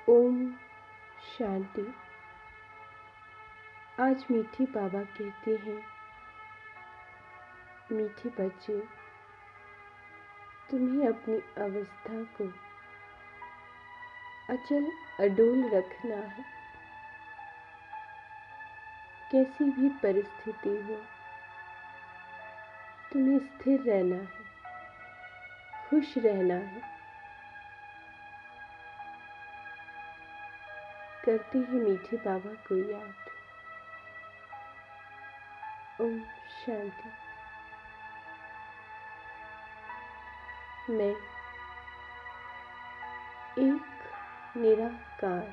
ओम शांति। आज मीठी बाबा कहती हैं, मीठे बच्चे, तुम्हें अपनी अवस्था को अचल अडोल रखना है। कैसी भी परिस्थिति हो, तुम्हें स्थिर रहना है, खुश रहना है। करती है मीठे बाबा को याद। ओम शांति। मैं एक निराकार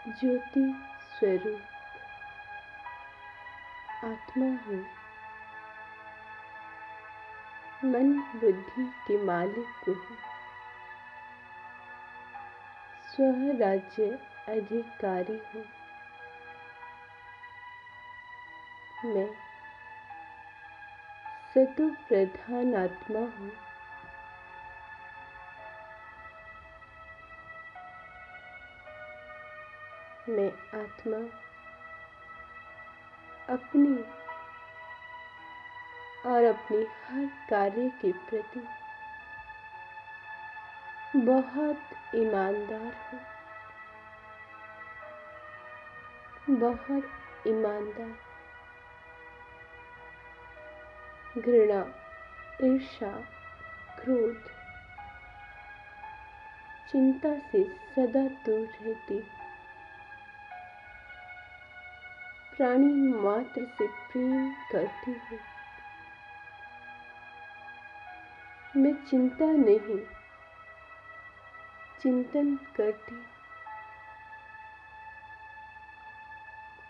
ज्योति स्वरूप आत्मा हूँ। मन बुद्धि के मालिक हूँ। स्वराज्य अधिकारी हूँ। मैं सतो प्रधान आत्मा हूँ। मैं आत्मा अपनी और अपने हर कार्य के प्रति बहुत ईमानदार हूँ। बहुत ईमानदार। घृणा, ईर्ष्या, क्रोध, चिंता से सदा दूर रहती। प्राणी मात्र से प्रेम करती हूँ। मैं चिंता नहीं, चिंतन करती।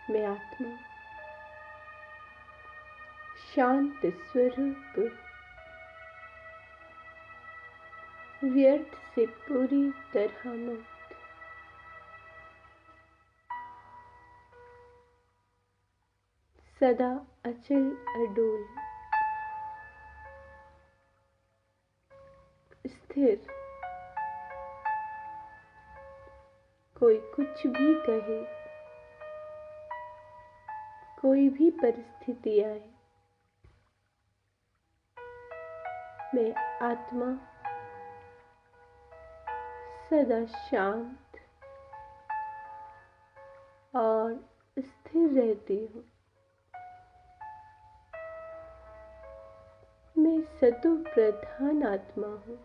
मैं आत्मा शांत स्वरूप, व्यर्थ से पूरी तरह मुक्त। सदा अचल अडोल, स्थिर। कोई कुछ भी कहे, कोई भी परिस्थिति आए, मैं आत्मा सदा शांत और स्थिर रहती हूँ। मैं सतो प्रधान आत्मा हूँ।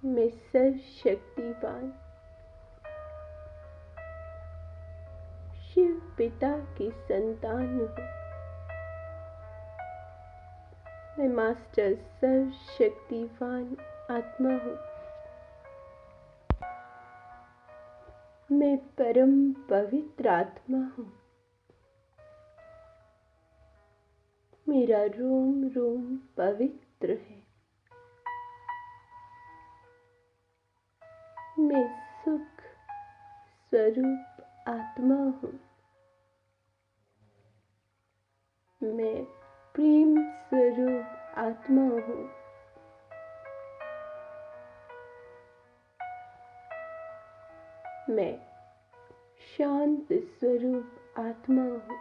मैं सर्वशक्तिवान शिव पिता की संतान हूँ। मैं मास्टर सर्वशक्तिवान आत्मा हूँ। मैं परम पवित्र आत्मा हूँ। मेरा रोम रोम पवित्र है। मैं सुख स्वरूप आत्मा हूँ। मैं प्रेम स्वरूप आत्मा हूँ। मैं शांत स्वरूप आत्मा हूँ।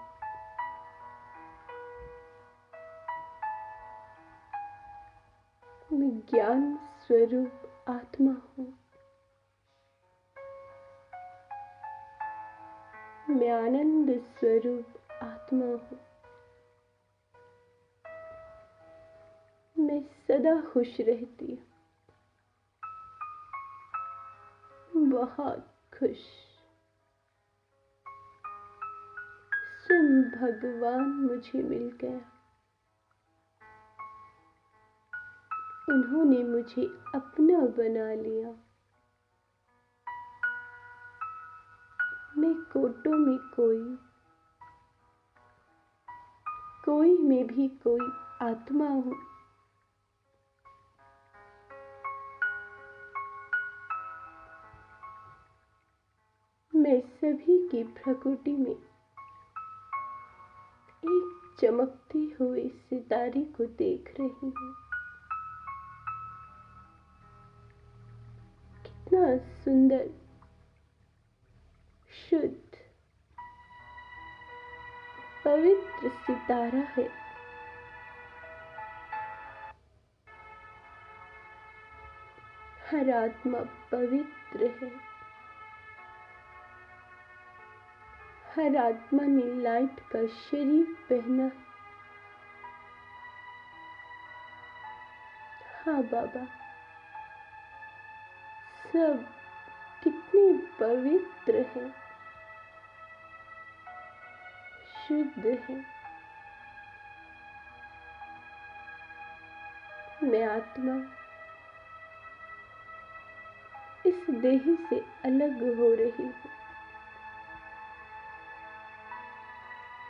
मैं ज्ञान स्वरूप आत्मा हूँ। मैं आनंद स्वरूप आत्मा हूँ। मैं सदा खुश रहती हूँ, बहुत खुश। स्वयं भगवान मुझे मिल गया। उन्होंने मुझे अपना बना लिया। मैं कोटों में कोई में भी कोई आत्मा हूँ। मैं सभी की प्रकृति में एक चमकते हुए सितारे को देख रही हूँ। कितना सुंदर, शुद्ध, पवित्र सितारा है। हर आत्मा पवित्र है। हर आत्मा ने लाइट का शरीर पहना है। हाँ बाबा, सब कितने पवित्र हैं, शुद्ध हैं। मैं आत्मा इस देह से अलग हो रही हूँ।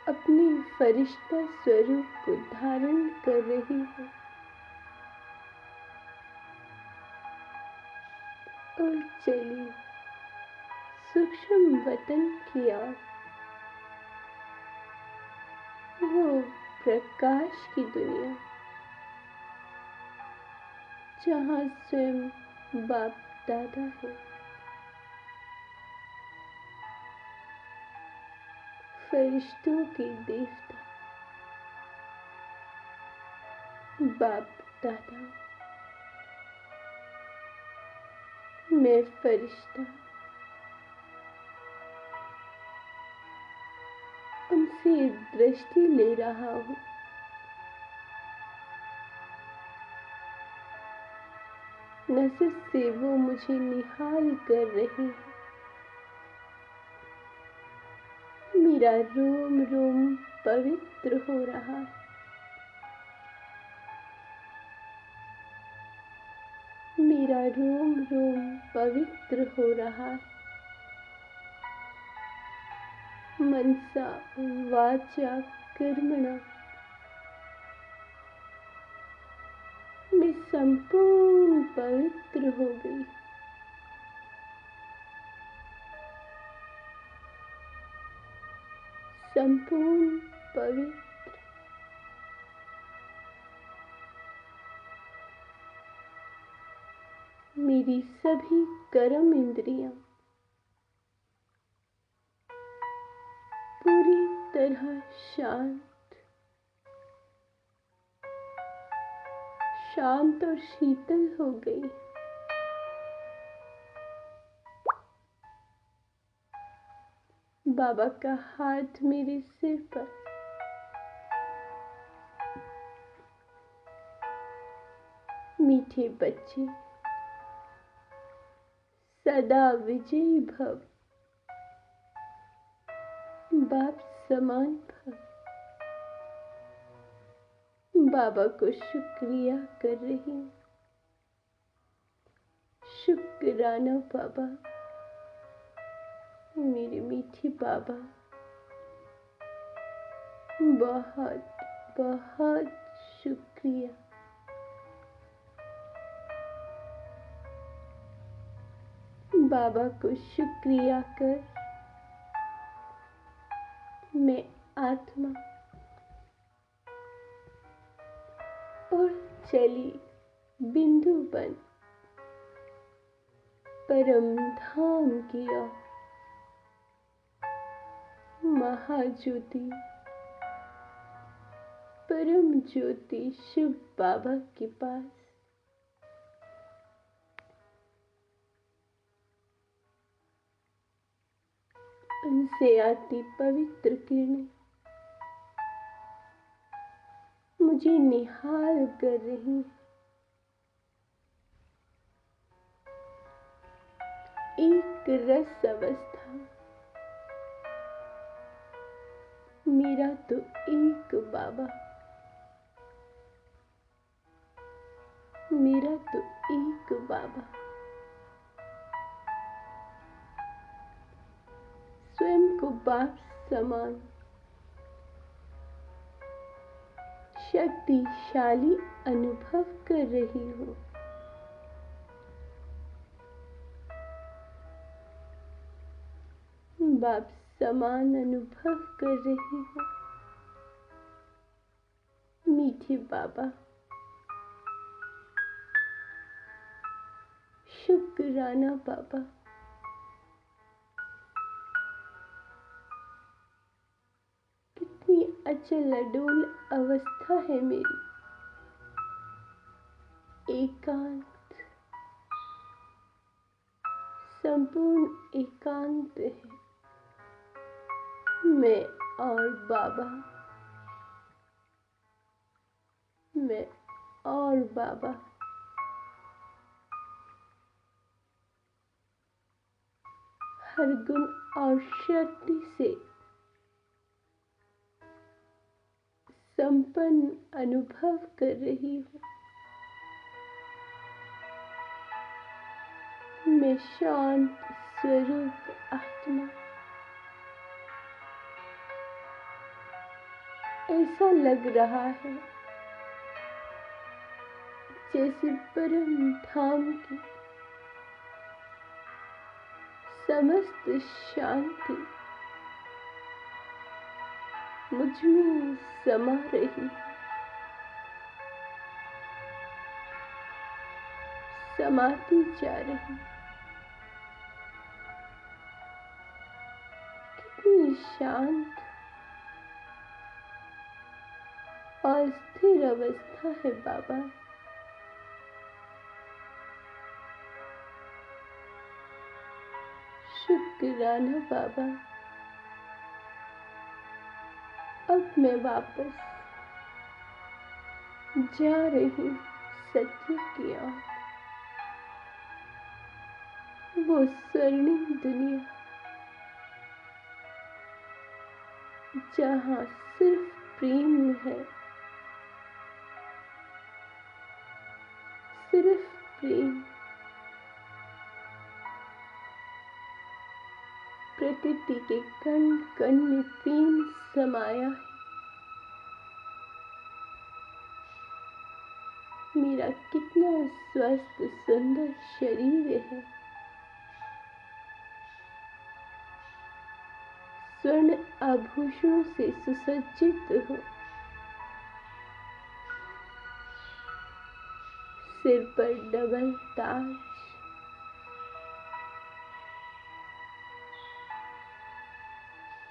अपनी फरिश्ता स्वरूप को धारण कर रही हूँ और चलिए सूक्ष्म वतन की ओर, वो प्रकाश की दुनिया जहाँ स्वयं बाप दादा है। फरिश्तों के देवता बाप दादा, मैं फरिश्ता उनसे दृष्टि ले रहा हूँ। नजर से वो मुझे निहाल कर रही है। मेरा रोम रोम पवित्र हो रहा है। मेरा रोम रोम पवित्र हो रहा है। मनसा वाचा कर्मणा मैं संपूर्ण पवित्र हो गई। संपूर्ण पवित्र। मेरी सभी कर्म इंद्रियां पूरी तरह शांत और शीतल हो गई। बाबा का हाथ मेरे सिर पर, मीठे बच्चे सदा विजयी भव, बाप समान भव। बाबा को शुक्रिया कर रही हूँ। शुक्राना बाबा, मेरे मीठे बाबा, बहुत बहुत शुक्रिया। बाबा को शुक्रिया कर मैं आत्मा और चली बिंदु बन परम धाम की ओर, महाज्योति परम ज्योति शिव बाबा के पास। उनसे आती पवित्र किरणें मुझे निहाल कर रही हैं। एक रस अवस्था, मेरा तो एक बाबा, मेरा तो एक बाबा। स्वयं को बाप समान शक्तिशाली अनुभव कर रही हूँ। बाप समान अनुभव कर रही हूँ। मीठे बाबा, शुक्राना बाबा। कितनी अचल अडोल अवस्था है मेरी। एकांत, संपूर्ण एकांत है। मैं और बाबा, मैं और बाबा। हर गुण और शक्ति से संपन्न अनुभव कर रही हूँ। मैं शांत स्वरूप आत्मा। ऐसा लग रहा है जैसे परम धाम की समस्त शांति मुझ में समा रही, समाती जा रही। कितनी शांत और स्थिर अवस्था है बाबा। शुक्राना बाबा। अब मैं वापस जा रही सत्य की ओर। वो स्वर्णिम दुनिया जहाँ सिर्फ प्रेम है, सिर्फ प्रेम। प्रकृति के कण कण में प्रेम समाया है। मेरा कितना स्वस्थ सुंदर शरीर है। स्वर्ण आभूषणों से सुसज्जित हो। सिर पर डबल ताज,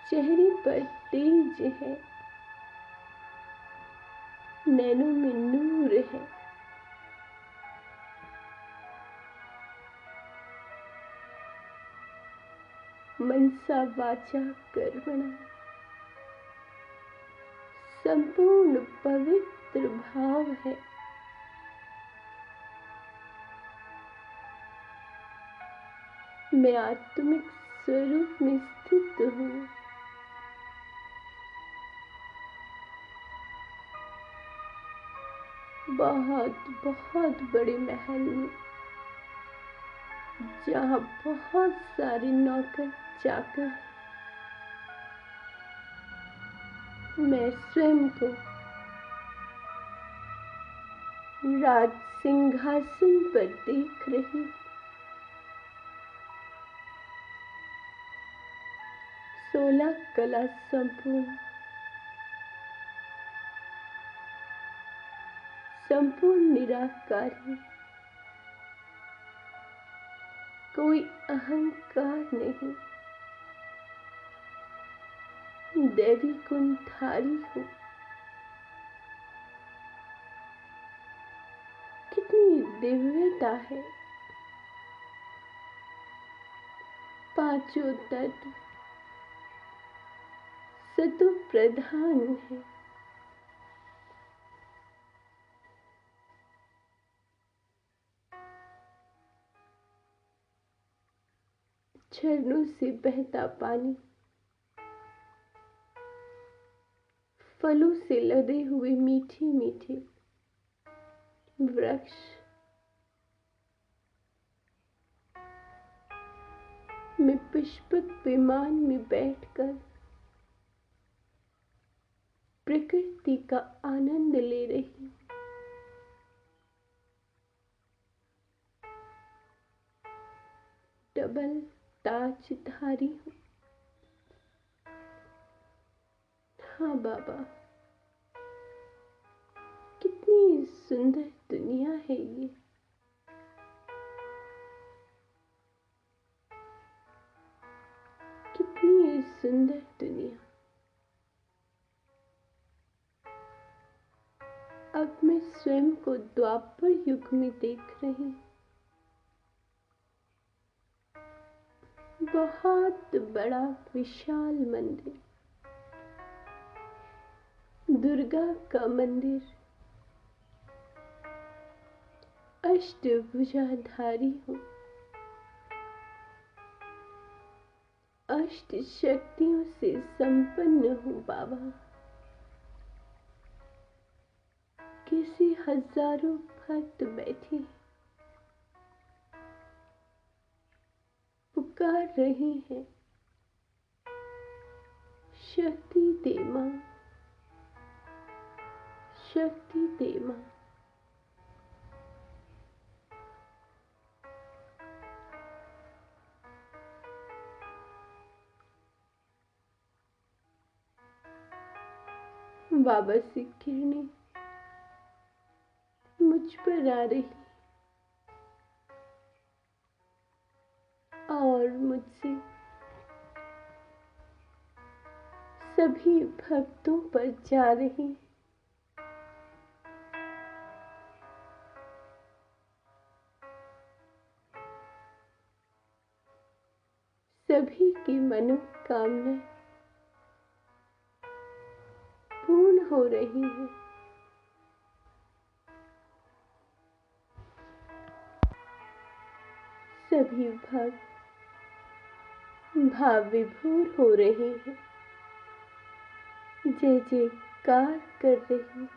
चेहरे पर तेज है, नैनों में नूर है। मनसा वाचा कर्मणा संपूर्ण पवित्र भाव है। मैं आत्मिक स्वरूप में स्थित हूँ। बहुत बहुत बड़े महल में, जहाँ बहुत सारे नौकर चाकर, मैं स्वयं को राज सिंहासन पर देख रही। सोलह कला संपूर्ण, संपूर्ण निराकारी। कोई अहंकार नहीं। देवी कुंठारी हूँ। कितनी दिव्यता है। पांचों तत्व सतो प्रधान है। झरनों से बहता पानी, फलों से लदे हुए मीठे मीठे वृक्ष, मैं पुष्पक विमान में बैठकर प्रकृति का आनंद ले रही हूँ। डबल ताजधारी हूँ। हाँ बाबा, कितनी सुंदर दुनिया है ये। अब मैं स्वयं को द्वापर युग में देख रही। बहुत बड़ा विशाल मंदिर, दुर्गा का मंदिर, अष्टभुजाधारी हूँ, अष्ट शक्तियों से संपन्न हूँ बाबा। कैसे हजारों भक्त बैठे पुकार रहे हैं, शक्ति दे मां, शक्ति दे मां। बाबा से किरणें मुझ पर आ रही और मुझसे सभी भक्तों पर जा रही। सभी की मनोकामनाएं पूर्ण हो रही है। सभी भक्त भाव विभोर हो रहे हैं, जय जयकार कर रही।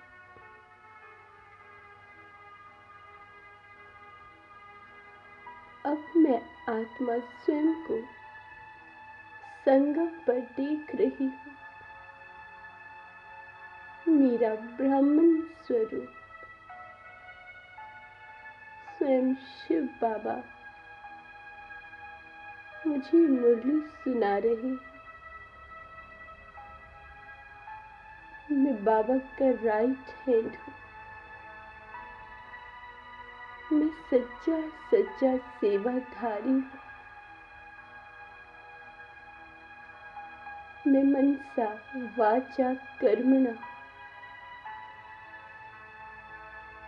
अब मैं आत्मा स्वयं को संगम पर देख रही हूँ। मेरा ब्राह्मण स्वरूप स्वयं शिव बाबा मुझे मुरली सुना रहे। मैं बाबा का राइट हैंड हूँ। मैं सच्चा सच्चा सेवाधारी हूँ। मैं मनसा वाचा कर्मणा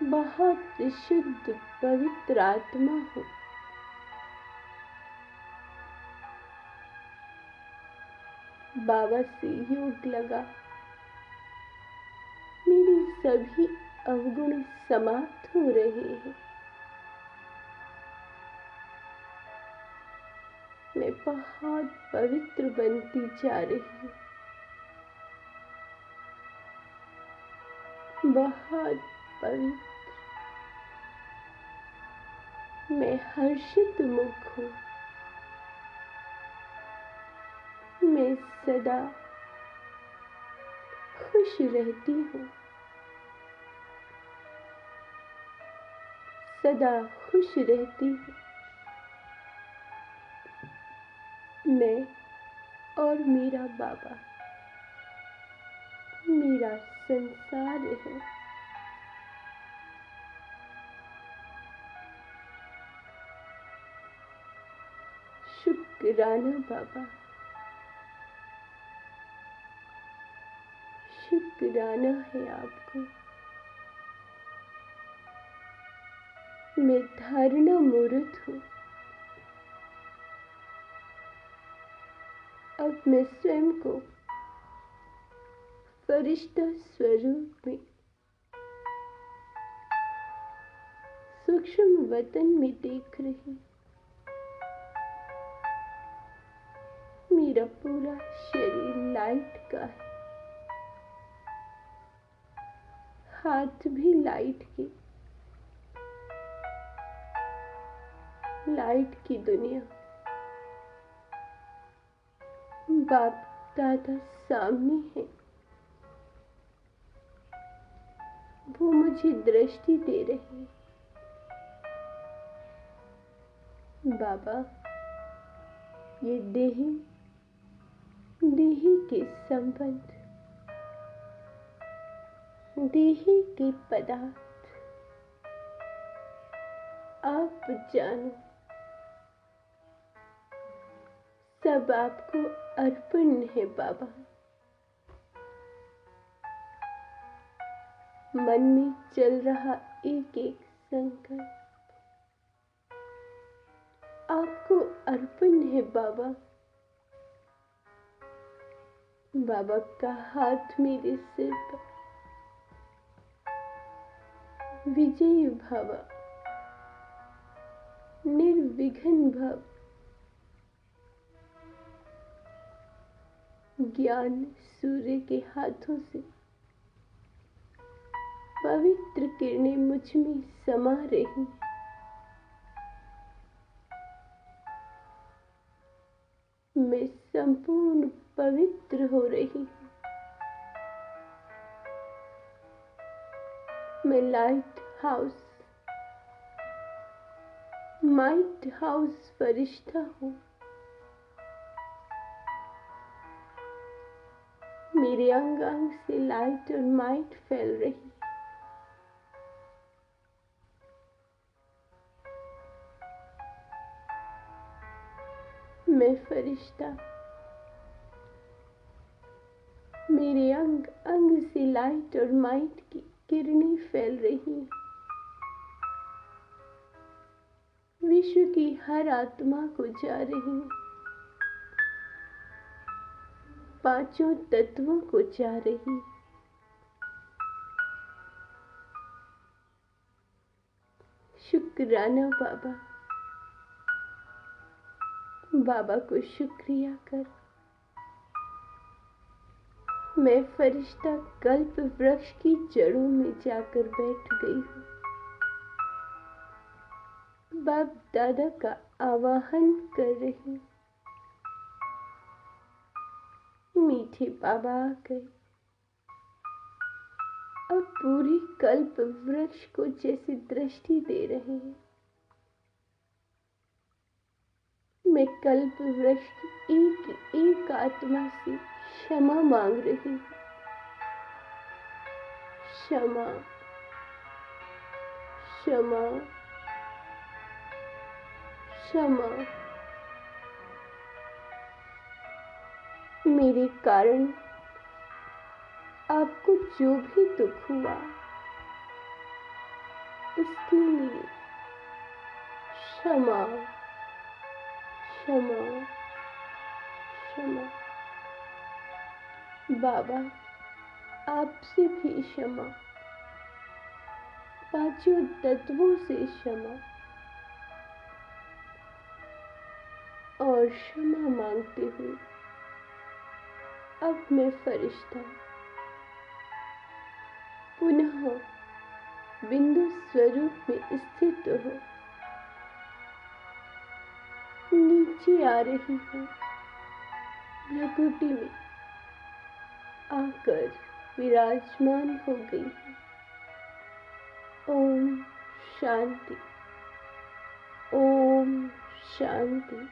बहुत शुद्ध पवित्र आत्मा हूँ। बाबा से योग लगा, मेरे सभी अवगुण समाप्त हो रहे हैं। मैं बहुत पवित्र बनती जा रही हूँ। बहुत पवित्र। मैं हर्षित मुख हूँ। मैं सदा खुश रहती हूँ। सदा खुश रहती हूँ। मैं और मेरा बाबा मेरा संसार है। शुक्राना बाबा, शुक्राना है आपको। मैं धारणा मूर्त हूँ। अब मैं स्वयं को फरिश्ता स्वरूप में सूक्ष्म वतन में देख रही। मेरा पूरा शरीर लाइट का है, हाथ भी लाइट के। लाइट की दुनिया। बाप दादा सामने है। वो मुझे दृष्टि दे रहे हैं। बाबा, ये देही के संबंध, देही के पदार्थ आप जानो, सब आपको अर्पण है बाबा। मन में चल रहा एक एक संकल्प आपको अर्पण है बाबा। बाबा का हाथ मेरे सिर पर, विजयी भव, निर्विघ्न भव। ज्ञान सूर्य के हाथों से पवित्र किरणें मुझ में समा रही। मैं संपूर्ण पवित्र हो रही हूँ। मैं लाइट हाउस, माइट हाउस फरिश्ता हूँ। मेरे अंग अंग से लाइट और माइट फैल रही। मैं फरिश्ता, मेरे अंग अंग से लाइट और माइट की किरणें फैल रही। विश्व की हर आत्मा को जा रही, पांचों तत्वों को जा रही। शुक्राना बाबा। बाबा को शुक्रिया कर मैं फरिश्ता कल्प वृक्ष की जड़ों में जाकर बैठ गई हूँ। बाप दादा का आवाहन कर रही। मीठे बाबा आ गए। अब पूरी कल्प वृक्ष को जैसे दृष्टि दे रहे हैं। मैं कल्प वृक्ष की एक एक आत्मा से क्षमा मांग रही हूँ। क्षमा, क्षमा, क्षमा। मेरे कारण आपको जो भी दुख हुआ उसके लिए क्षमा, क्षमा, क्षमा। बाबा आपसे भी क्षमा, पांचों तत्वों से क्षमा और क्षमा मांगते हुए अब मैं फरिश्ता पुनः बिंदु स्वरूप में स्थित हो नीचे आ रही हूँ। प्रकृति में आकर विराजमान हो गई हूँ। ओम शांति, ओम शांति।